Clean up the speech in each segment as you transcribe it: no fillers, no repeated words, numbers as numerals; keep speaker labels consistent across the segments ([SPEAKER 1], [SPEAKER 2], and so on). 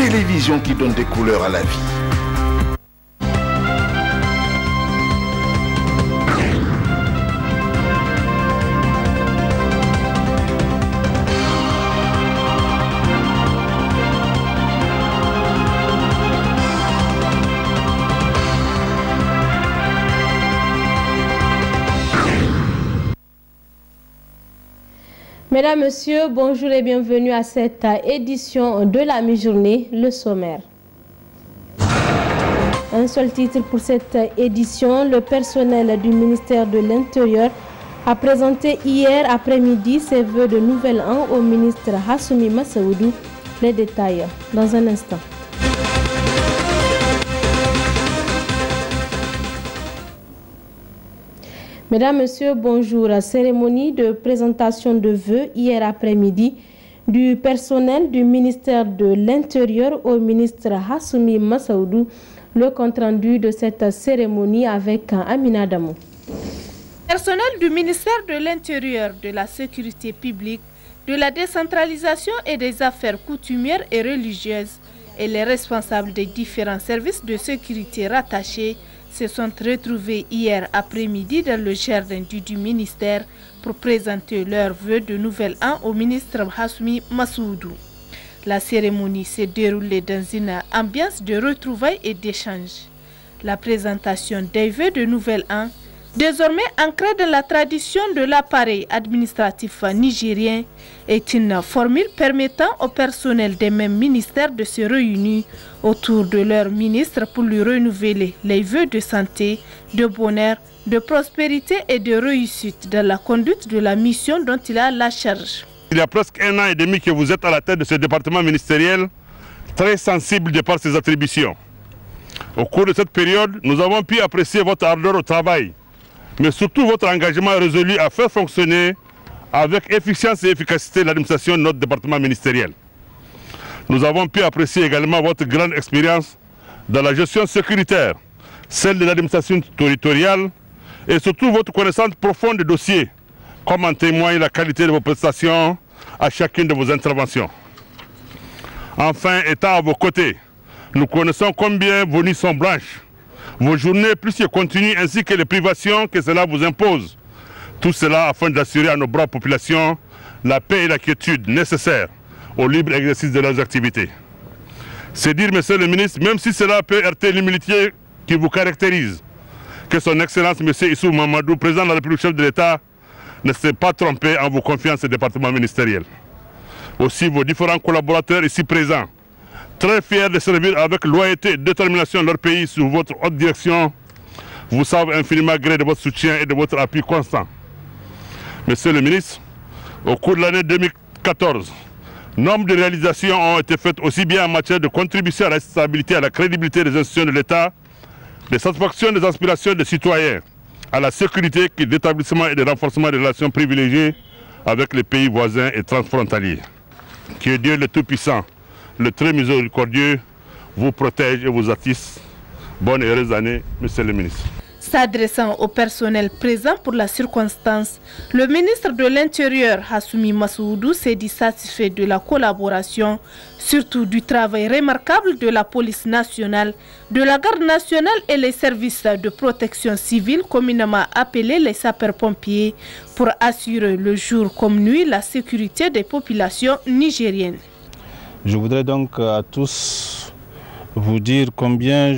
[SPEAKER 1] télévision qui donne des couleurs à la vie.
[SPEAKER 2] Mesdames, Messieurs, bonjour et bienvenue à cette édition de la mi-journée, le sommaire. Un seul titre pour cette édition, le personnel du ministère de l'Intérieur a présenté hier après-midi ses vœux de nouvel an au ministre Hassoumi Massaoudou. Les détails dans un instant. Mesdames, Messieurs, bonjour. Cérémonie de présentation de vœux hier après-midi du personnel du ministère de l'Intérieur au ministre Hassoumi Massaoudou. Le compte-rendu de cette cérémonie avec Amina Damou.
[SPEAKER 3] Personnel du ministère de l'Intérieur, de la Sécurité publique, de la décentralisation et des affaires coutumières et religieuses et les responsables des différents services de sécurité rattachés se sont retrouvés hier après-midi dans le jardin du ministère pour présenter leurs vœux de nouvel an au ministre Hassoumi Massaoudou. La cérémonie s'est déroulée dans une ambiance de retrouvailles et d'échanges. La présentation des vœux de nouvel an, désormais ancrée dans la tradition de l'appareil administratif nigérien, est une formule permettant au personnel des mêmes ministères de se réunir autour de leur ministre pour lui renouveler les vœux de santé, de bonheur, de prospérité et de réussite dans la conduite de la mission dont il a la charge.
[SPEAKER 4] Il y a presque 1 an et demi que vous êtes à la tête de ce département ministériel, très sensible de par ses attributions. Au cours de cette période, nous avons pu apprécier votre ardeur au travail, mais surtout votre engagement résolu à faire fonctionner avec efficience et efficacité l'administration de notre département ministériel. Nous avons pu apprécier également votre grande expérience dans la gestion sécuritaire, celle de l'administration territoriale et surtout votre connaissance profonde des dossiers, comme en témoigne la qualité de vos prestations à chacune de vos interventions. Enfin, étant à vos côtés, nous connaissons combien vos nuits sont blanches, vos journées plus que continues ainsi que les privations que cela vous impose. Tout cela afin d'assurer à nos braves populations la paix et la quiétude nécessaires au libre exercice de leurs activités. C'est dire, Monsieur le ministre, même si cela peut heurter l'humilité qui vous caractérise, que son Excellence M. Issou Mamadou, président de la République, chef de l'État, ne s'est pas trompé en vos confiances au département ministériel. Aussi, vos différents collaborateurs ici présents, très fiers de servir avec loyauté et détermination leur pays sous votre haute direction, vous savent infiniment gré de votre soutien et de votre appui constant. Monsieur le ministre, au cours de l'année 2014, nombre de réalisations ont été faites aussi bien en matière de contribution à la stabilité et à la crédibilité des institutions de l'État, de satisfaction des aspirations des citoyens, à la sécurité que d'établissement et de renforcement des relations privilégiées avec les pays voisins et transfrontaliers. Que Dieu le Tout-Puissant, le très miséricordieux, vous protège et vous assiste. Bonne et heureuse année, Monsieur le ministre.
[SPEAKER 3] S'adressant au personnel présent pour la circonstance, le ministre de l'Intérieur, Hassoumi Massaoudou, s'est dit satisfait de la collaboration, surtout du travail remarquable de la police nationale, de la garde nationale et les services de protection civile, communément appelés les sapeurs-pompiers, pour assurer le jour comme nuit la sécurité des populations nigériennes.
[SPEAKER 5] Je voudrais donc à tous vous dire combien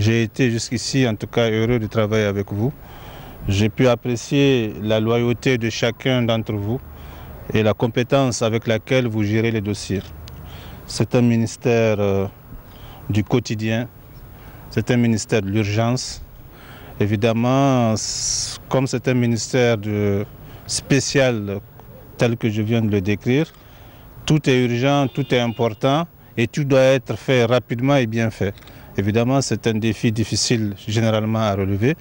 [SPEAKER 5] j'ai été jusqu'ici en tout cas heureux de travailler avec vous. J'ai pu apprécier la loyauté de chacun d'entre vous et la compétence avec laquelle vous gérez les dossiers. C'est un ministère du quotidien, c'est un ministère de l'urgence. Évidemment, comme c'est un ministère spécial tel que je viens de le décrire, tout est urgent, tout est important et tout doit être fait rapidement et bien fait. Évidemment, c'est un défi difficile généralement à relever.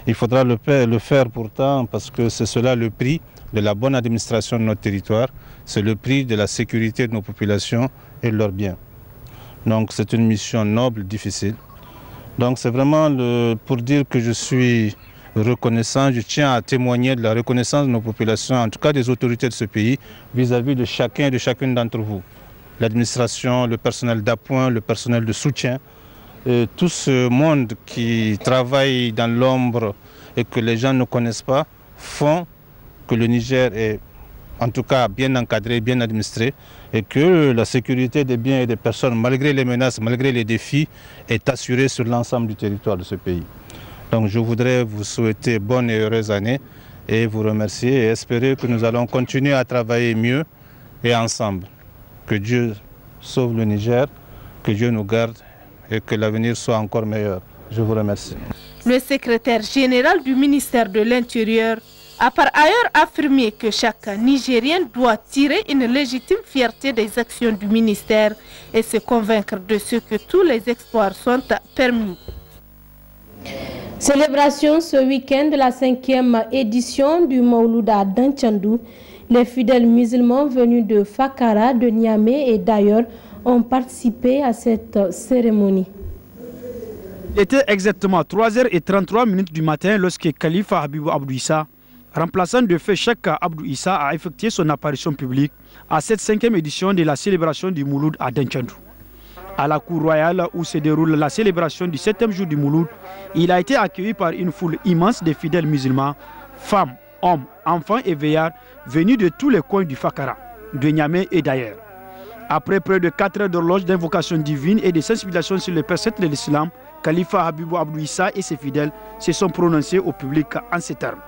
[SPEAKER 5] Il faudra le faire pourtant parce que c'est cela le prix de la bonne administration de notre territoire, c'est le prix de la sécurité de nos populations et de leurs biens. Donc c'est une mission noble, difficile. Donc c'est vraiment pour dire que je suis reconnaissant, je tiens à témoigner de la reconnaissance de nos populations, en tout cas des autorités de ce pays, vis-à-vis de chacun et de chacune d'entre vous. l'administration, le personnel d'appoint, le personnel de soutien, tout ce monde qui travaille dans l'ombre et que les gens ne connaissent pas, font que le Niger est en tout cas bien encadré, bien administré, et que la sécurité des biens et des personnes, malgré les menaces, malgré les défis, est assurée sur l'ensemble du territoire de ce pays. Donc je voudrais vous souhaiter bonne et heureuse année et vous remercier et espérer que nous allons continuer à travailler mieux et ensemble. Que Dieu sauve le Niger, que Dieu nous garde et que l'avenir soit encore meilleur. Je vous remercie.
[SPEAKER 3] Le secrétaire général du ministère de l'Intérieur a par ailleurs affirmé que chaque Nigérien doit tirer une légitime fierté des actions du ministère et se convaincre de ce que tous les exploits sont permis.
[SPEAKER 2] Célébration ce week-end de la 5e édition du Mawlud à Danchandou. Les fidèles musulmans venus de Fakara, de Niamey et d'ailleurs ont participé à cette cérémonie.
[SPEAKER 6] Il était exactement 3h33 du matin lorsque Khalifa Habibou Abdou Issa, remplaçant de fait Cheikh Abdou Issa, a effectué son apparition publique à cette 5e édition de la célébration du Mouloud à Danchandou. À la cour royale où se déroule la célébration du 7e jour du Mouloud, il a été accueilli par une foule immense de fidèles musulmans, femmes, hommes, enfants et veillards venus de tous les coins du Fakara, de Niamey et d'ailleurs. Après près de 4 heures d'horloge d'invocation divine et de sensibilisation sur les préceptes de l'islam, Khalifa Habibou Abdou Issa et ses fidèles se sont prononcés au public en ces termes.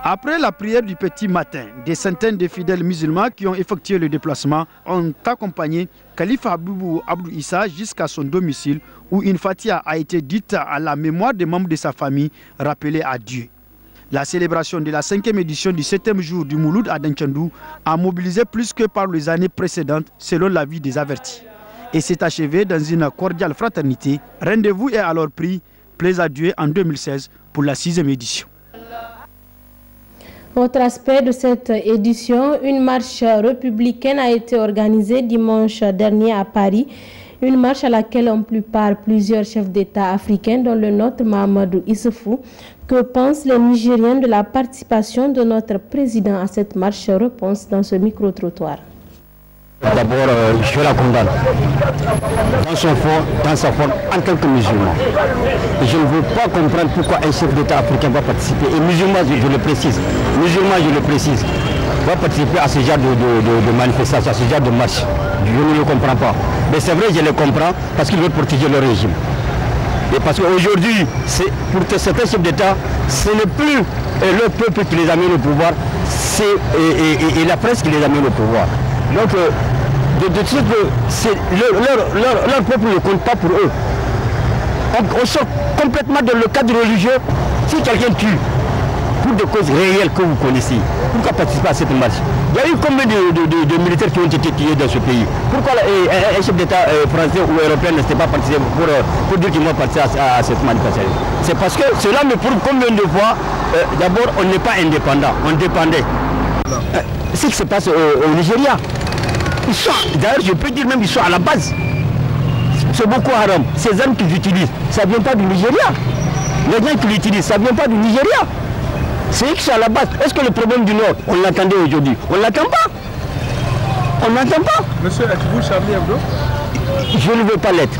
[SPEAKER 6] Après la prière du petit matin, des centaines de fidèles musulmans qui ont effectué le déplacement ont accompagné Khalifa Habibou Abdou Issa jusqu'à son domicile où une fatia a été dite à la mémoire des membres de sa famille rappelés à Dieu. La célébration de la 5e édition du 7e jour du Mouloud à Danchandou a mobilisé plus que par les années précédentes selon l'avis des avertis. Et s'est achevé dans une cordiale fraternité. Rendez-vous est alors pris, plaise à Dieu, en 2016 pour la 6e édition.
[SPEAKER 2] Autre aspect de cette édition, une marche républicaine a été organisée dimanche dernier à Paris. Une marche à laquelle ont pris part plusieurs chefs d'État africains, dont le nôtre Mahamadou Issoufou. Que pensent les Nigériens de la participation de notre président à cette marche? Réponse dans ce micro-trottoir.
[SPEAKER 7] D'abord, je la condamne dans son fond, dans sa forme, en tant que musulman. Et je ne veux pas comprendre pourquoi un chef d'État africain va participer. Et musulman, je le précise, va participer à ce genre de manifestation, à ce genre de marche. Je ne le comprends pas. Mais c'est vrai, je le comprends parce qu'il veut protéger le régime. Et parce qu'aujourd'hui, pour certains chefs d'État, ce n'est plus le peuple qui les amène au pouvoir, c'est la presse qui les amène au pouvoir. Donc, leur peuple ne compte pas pour eux. On sort complètement dans le cadre religieux. Si quelqu'un tue pour des causes réelles que vous connaissez, pourquoi participer à cette marche? Il y a eu combien de militaires qui ont été tués dans ce pays? Pourquoi un chef d'État français ou européen ne s'est pas participé pour dire qu'ils vont participer à cette manifestation? C'est parce que cela me prouve combien de fois, d'abord, on n'est pas indépendant, on dépendait. Ce qui se passe au Nigeria, d'ailleurs je peux dire même qu'ils sont à la base. C'est Boko Haram, ces armes qu'ils utilisent, ça ne vient pas du Nigeria. Les gens qui l'utilisent, ça ne vient pas du Nigeria. C'est X à la base. Est-ce que le problème du Nord, on l'attendait aujourd'hui? On ne l'attend pas. On n'entend pas.
[SPEAKER 6] Monsieur, êtes-vous Charlie Hebdo?
[SPEAKER 7] Je ne veux pas l'être.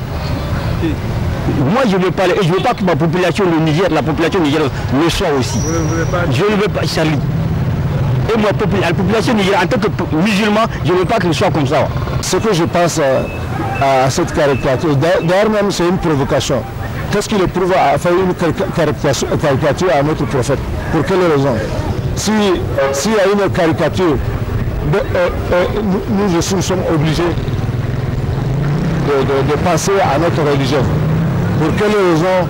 [SPEAKER 7] Moi, je ne veux pas l'être. Et je ne veux pas que ma population, le Niger, la population nigérienne, le soit aussi.
[SPEAKER 6] Vous ne voulez pas être...
[SPEAKER 7] Je ne veux pas, Charlie. Et moi, la population nigérienne, en tant que musulman, je ne veux pas qu'elle soit comme ça.
[SPEAKER 8] Ce que je pense à cette caricature, d'ailleurs même c'est une provocation. Qu'est-ce qui le prouve à faire une caricature à notre prophète? Pour quelle raison? S'il y a une caricature, nous aussi sommes obligés de penser à notre religion. Pour quelle raison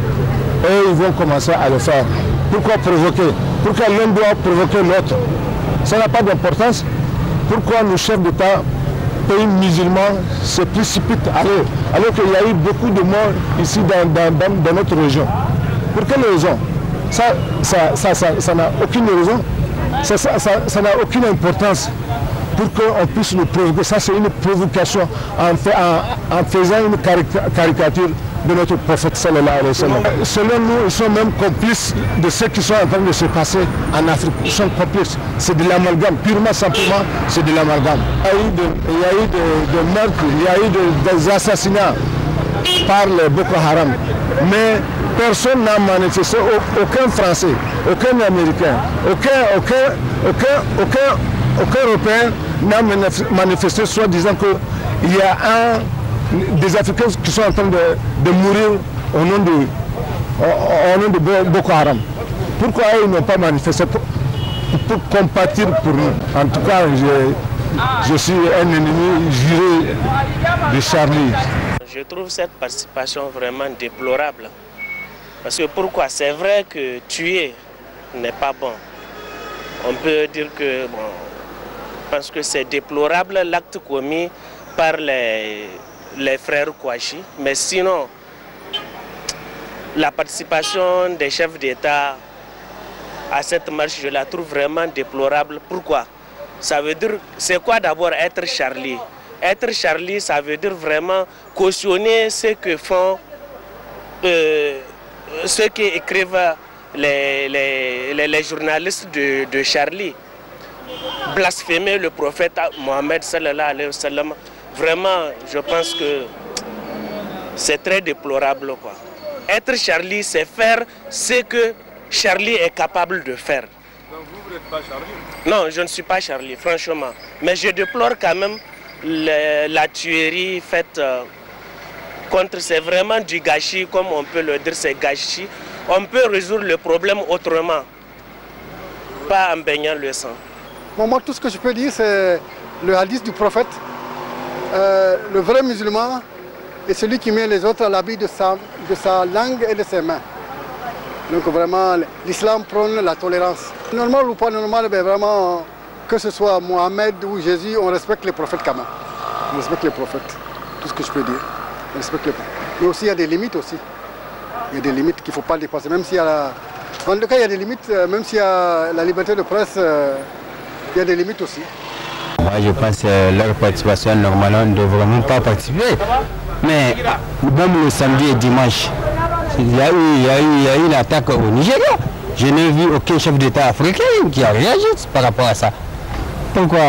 [SPEAKER 8] eux ils vont commencer à le faire? Pourquoi provoquer? Pourquoi l'un doit provoquer l'autre? Ça n'a pas d'importance. Pourquoi nos chefs d'État, pays musulmans, se précipitent alors qu'il y a eu beaucoup de morts ici dans notre région? Pour quelle raison? Ça n'a aucune raison. Ça n'a aucune importance pour qu'on puisse le provoquer. Ça, c'est une provocation en faisant une caricature de notre prophète sallallahu alayhi wa sallam. Selon nous, ils sont même complices de ce qui sont en train de se passer en Afrique. Ils sont complices. C'est de l'amalgame, purement simplement, c'est de l'amalgame. Il y a eu des meurtres, il y a eu des assassinats par le Boko Haram. Mais personne n'a manifesté, aucun Français, aucun Américain, aucun Européen n'a manifesté, soit disant qu'il y a des Africains qui sont en train de mourir au nom de Boko Haram. Pourquoi ils n'ont pas manifesté pour compatir pour nous? En tout cas, je suis un ennemi juré de Charlie.
[SPEAKER 9] Je trouve cette participation vraiment déplorable. Parce que pourquoi? C'est vrai que tuer n'est pas bon. On peut dire que, bon, parce que c'est déplorable l'acte commis par les frères Kouachi. Mais sinon, la participation des chefs d'État à cette marche, je la trouve vraiment déplorable. Pourquoi? Ça veut dire, c'est quoi d'abord être Charlie? Être Charlie, ça veut dire vraiment cautionner ce que font, ce qu'écrivent les journalistes de Charlie. Blasphémer le prophète Mohammed sallallahu alayhi wa sallam. Vraiment, je pense que c'est très déplorable, quoi. Être Charlie, c'est faire ce que Charlie est capable de faire.
[SPEAKER 6] Donc vous n'êtes pas Charlie?
[SPEAKER 9] Non, je ne suis pas Charlie, franchement. Mais je déplore quand même la tuerie faite contre. C'est vraiment du gâchis, comme on peut le dire, c'est gâchis. On peut résoudre le problème autrement, pas en baignant le sang.
[SPEAKER 10] Moi, tout ce que je peux dire, c'est le hadith du prophète. Le vrai musulman est celui qui met les autres à l'abri de sa langue et de ses mains. Donc vraiment, l'islam prône la tolérance. Normal ou pas normal, mais vraiment, que ce soit Mohamed ou Jésus, on respecte les prophètes quand même. On respecte les prophètes, tout ce que je peux dire. On respecte les prophètes. Mais aussi, il y a des limites aussi. Il y a des limites qu'il ne faut pas dépasser. Même s'il y a En tout cas, il y a des limites, même s'il y a la liberté de presse, il y a des limites aussi.
[SPEAKER 7] Moi, je pense que leur participation, normalement, ne devrait même pas participer. Mais même le samedi et dimanche, il y a eu une attaque au Nigeria. Je n'ai vu aucun chef d'État africain qui a réagi par rapport à ça. Pourquoi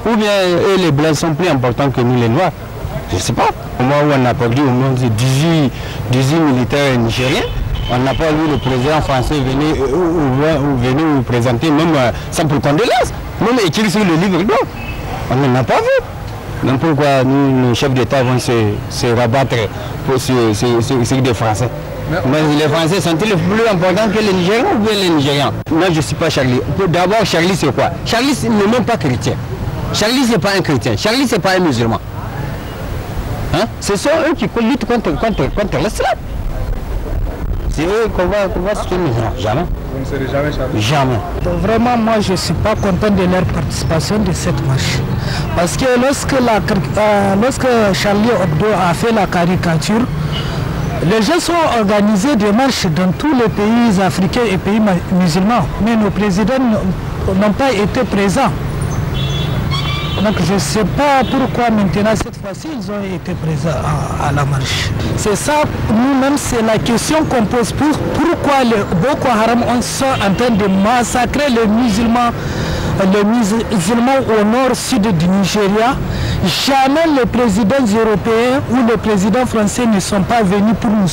[SPEAKER 7] ou bien les Blancs sont plus importants que nous les Noirs? Je ne sais pas. Au moment où on a perdu au moins 18 militaires nigériens, on n'a pas vu le président français venir nous présenter, même simple condoléances, même écrit sur le livre blanc. On n'en a pas vu. Donc pourquoi nous, nos chefs d'État vont se rabattre sur des Français? Mais les Français sont-ils plus importants que les Nigériens ou bien les Nigérians? Non, je ne suis pas Charlie. D'abord, Charlie, c'est quoi? Charlie n'est même pas chrétien. Charlie, ce n'est pas un chrétien. Charlie, ce n'est pas un musulman. Hein? Ce sont eux qui luttent contre l'islam. C'est eux qu'on va soutenir. Jamais.
[SPEAKER 6] Vous ne serez jamais Charlie?
[SPEAKER 7] Jamais.
[SPEAKER 11] Donc vraiment, moi, je ne suis pas content de leur participation de cette marche. Parce que lorsque Charlie Hebdo a fait la caricature, les gens sont organisés des marches dans tous les pays africains et pays musulmans. Mais nos présidents n'ont pas été présents. Donc je ne sais pas pourquoi maintenant cette fois-ci ils ont été présents à la marche. C'est ça, nous-mêmes, c'est la question qu'on pose. Pourquoi les Boko Haram sont en train de massacrer les musulmans au nord-sud du Nigeria? Jamais les présidents européens ou les présidents français ne sont pas venus pour nous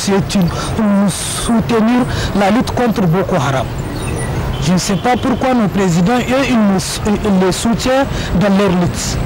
[SPEAKER 11] soutenir la lutte contre Boko Haram. Je ne sais pas pourquoi nos présidents, eux, ils les soutiennent dans leur lutte.